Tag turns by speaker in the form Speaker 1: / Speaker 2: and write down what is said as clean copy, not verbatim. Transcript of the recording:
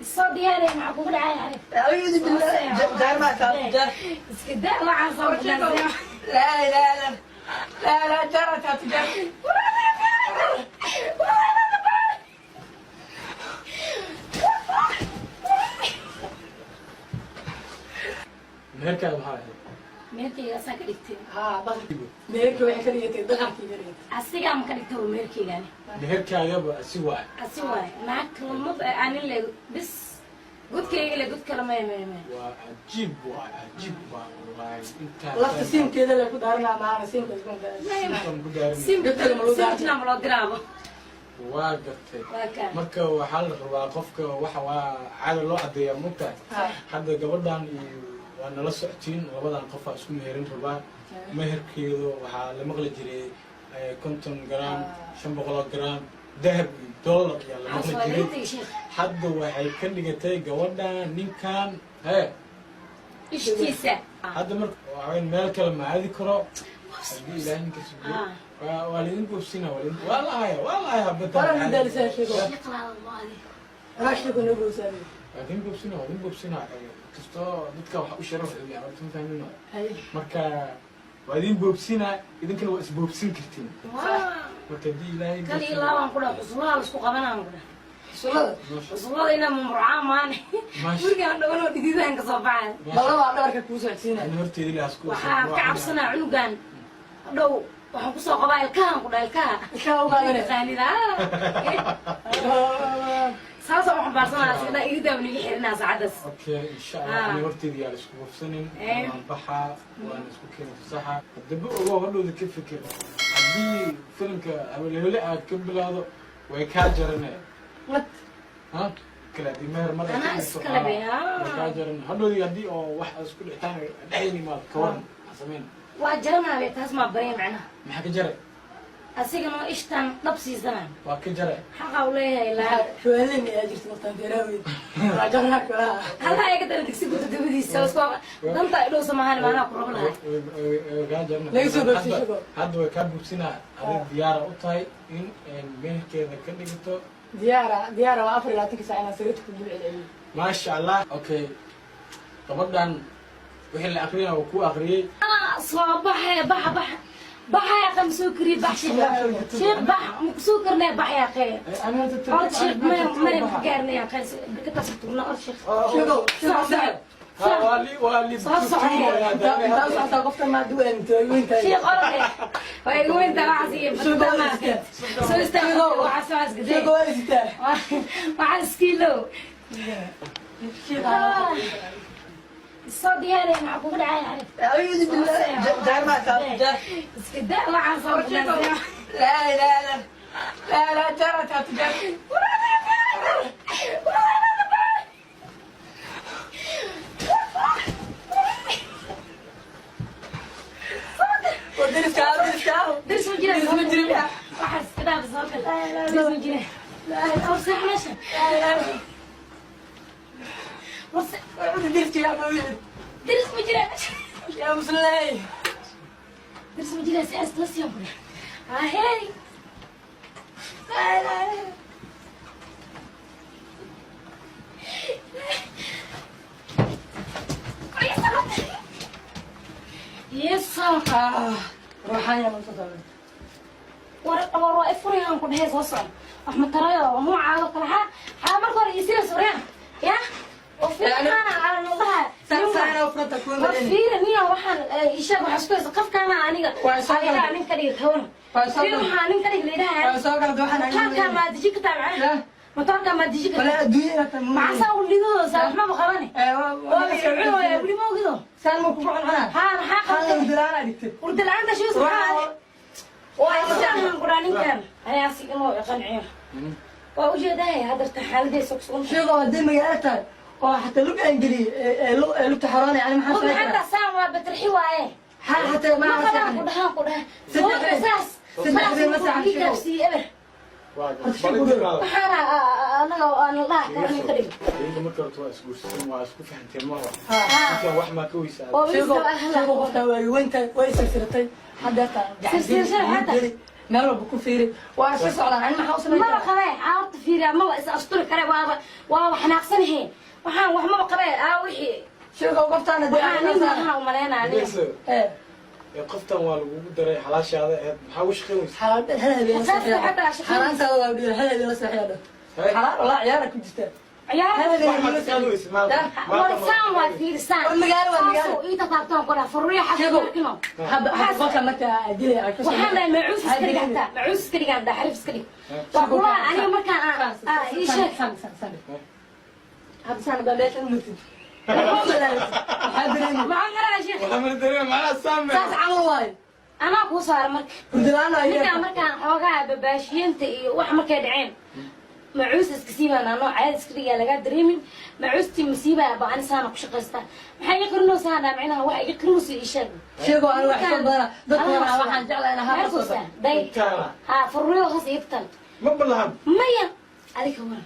Speaker 1: الصديانة معقول عارف.
Speaker 2: أعوذ بالله جار ما كان
Speaker 1: اسكداء وعن صوت
Speaker 2: لا لا لا لا لا جرت هتجر
Speaker 3: مهركا بحاجة
Speaker 1: ميركي أسا كريتي.
Speaker 2: بس ميرك وين كريتي دخلتي كريتي
Speaker 1: أسيق أم كريتي وميركي يعني.
Speaker 3: مهركا يابا سواء
Speaker 1: أسيوا معك لما عن اللي بس قلت كي اللي قلت كلام ما
Speaker 3: وعجيب والله انت
Speaker 2: لا تسيم كذا اللي كنت أرنا معنا سيم كذا
Speaker 1: سيمتنا ملو قرابة.
Speaker 3: واقفتay marka waxa la rabaa qofka waxa waa caado loo cadeeyo mugta hadda gabadhan waa nala socotiin labadan qof isku meherin rabaa meherkeedu waxa la maqli jiray 50 gram 500 gram dahab dollar ya la maqli jiray hadda waxay ka dhigatay gabadhan ninkan
Speaker 1: ishtiisa
Speaker 3: hadda marka waa in meel kale ma aadi karo hadii ilaahay ka sugo والدين بوسينا والدين والله بدل
Speaker 2: ولا بدل ساشيكو
Speaker 1: يقرأ الله
Speaker 2: راشيكو نقول سامي
Speaker 3: والدين بوسينا كستو dadka waxa u sharaf u yahay inta fahmino marka والدين بوسينا idin kale waa isboobsin kartiin marka di ilaahay
Speaker 1: kali ilaawan ku dhaw su'aal isku qabanaan ku dhaw su'aal ina murcaa maani guriga dhawano dididan ka soo baxay
Speaker 2: balaba dhabarka ku socodsiinay
Speaker 3: horteedii ilaas ku
Speaker 1: waxa ka cabsanaa cunugan dhaw waxaan ku soo qabaa ilkahan ku dhalkaa
Speaker 2: u qaadane
Speaker 1: qaanida saasa waxaan baarsanaa sida irida waniga xirnaa saacadaas
Speaker 3: okay insha Allah horteedii yaa isku wafsanin aan baxa waan isku keenay fasaxa daba oo hadhowda ka fikir hadii filimka awleele aad ka bilaado way ka jaranay ha kala dimeer mar
Speaker 1: ana iskala beeya
Speaker 3: ka jaran hadhowda hadii oo wax isku dhixtaan dhayni ma ka waran sameyn
Speaker 1: waa jaranaa bay taas ma bareen macna
Speaker 3: maxaa ka jaray
Speaker 1: asigana ishtan dhabsiisanaa
Speaker 3: waa ka jaray
Speaker 1: xaqa u leeyahay ilaa
Speaker 2: شوالين يا جرت مختار دراوي راجعنا كلها
Speaker 1: هلا هيك ترى تكسب تدبديس سوا دنتا إلو سماهان ما أنا قربنا
Speaker 2: ليس بس شكو
Speaker 3: هذا وكان بوسينا هذا ديارة أطاي إن بين كذا كذا جتو
Speaker 2: ديارة وأفريقيا لا تكسر أنا سرت كل العلم
Speaker 3: ما شاء الله أوكي طبعا وحنا أخرينا وكو أخري
Speaker 1: صباح بح يا أخي مسكري بح شيخ بح مسكرنا بح يا أخي
Speaker 3: أنا
Speaker 1: أرد شيخ ما يفكرني يا أخي كنت أسكتنا أرد شيخ
Speaker 3: والي
Speaker 2: أنت قفت ما دوين وين تاي
Speaker 1: شيخ أرد وين تبعزي سو استمعوا وعساس قديم
Speaker 2: شيخ وين تاي
Speaker 1: مع السكيلو الصديانة معقول عارف.
Speaker 2: أعوذ بالله جار ما كان
Speaker 1: اسكداء وعن صوت
Speaker 2: لا لا لا لا لا جرت هتجر
Speaker 1: درس مجرى واحد كذا بالظبط درس مجرى لا أو صح ماشي درس مجرى
Speaker 2: يا مسلي
Speaker 1: درس مجرى ساعة ثلاث يوم هاي لا لا يسا
Speaker 2: روحانيا منتظر
Speaker 1: ورا افريان كل هي وصل احمد ترايا مو عاود كلها مركور يصير سوريان يا وفي انا على نضها
Speaker 2: سنة وفرطة كل
Speaker 1: وفير نيا waxaan isha waxa isku qafkana aniga ayla nin kaliya toon fiir waxa nin kaliya leedahay
Speaker 2: soo kala duxana
Speaker 1: ka ma diji ka tabcana motorka ma diji ka
Speaker 2: wala adduunyada
Speaker 1: ma saa walido saa ma qabane waa wali ma ogido
Speaker 2: saan ma ku cunana
Speaker 1: ha
Speaker 2: xaqan dilaana dhigtay
Speaker 1: urdalaanta shuu saxaa وأنا قرانين كان أنا أسيق إنه يقنعيه وأوجدها هذا التحال ده سكسون
Speaker 2: شو قاعد دم يأتى وحتى لو إنجلي لو تحراني يعني ما
Speaker 1: حصل حتى ساعة بترحي وعيه
Speaker 2: حتى ما
Speaker 1: قدها هو أساس
Speaker 2: مثلا
Speaker 1: نفسي إبر وحنا أنا الله كريم كريم
Speaker 3: ما كنت واسكو فهمت مرة كان واحد ما كويس
Speaker 2: شو قلت وين وين سلسلتي حدث
Speaker 1: سلسلة حتى
Speaker 2: meel walba ku fiiri waa si socdaan ani maxaa u
Speaker 1: ما
Speaker 2: sameeyay
Speaker 1: قبل عارض فيري ما أستوري كره وحنا أحسن هي وحنا وحما قبل وحي
Speaker 2: sheego qoftaana
Speaker 1: وحنا
Speaker 2: dee
Speaker 1: نحن وملينا عليه
Speaker 3: qoftan waa lagugu daray xalaashaada ahayd maxaa u shaqeynaysa
Speaker 2: حلال هذا
Speaker 1: أساسي حتى عشان
Speaker 2: حرام تاو ودير هذا لا صحيح حلال والله عيالك كجتا
Speaker 1: عيال ورسان وفي رسان
Speaker 2: والمقال والمقال
Speaker 1: إيه تطابطون كلها فرورية حتى
Speaker 2: شيخو.
Speaker 1: يمكنهم
Speaker 2: حب قفك متى ديلي
Speaker 1: وحنا معوس كري حتى معوس كري عند حرف كري والله أنا ما كان إيش
Speaker 2: هذا سنة بليت المتد حاضرين
Speaker 1: ما عمرنا شيء
Speaker 3: waxaan dareemay macnaha saame
Speaker 2: ساس عمل واي
Speaker 1: أنا كوسار مرك
Speaker 2: بدلانا
Speaker 1: ninka
Speaker 2: هي
Speaker 1: markaan xoogaa babaashiyeenta iyo wax markay dhaceen macuus iska siibaan anoo caad iska dhigaa laga dareemin macuustii masiibaa baan saana ku shaqaystaa maxay iga qarinaysaa dhaamicnaha wax iga qarinaysa ii sheeg
Speaker 2: sheego aan wax ka badana dadka waxaan jeclahay inaha
Speaker 1: markuusa day
Speaker 3: intaana
Speaker 1: ha furriyo khas iibtan
Speaker 3: ma balahan
Speaker 1: maya adiga wara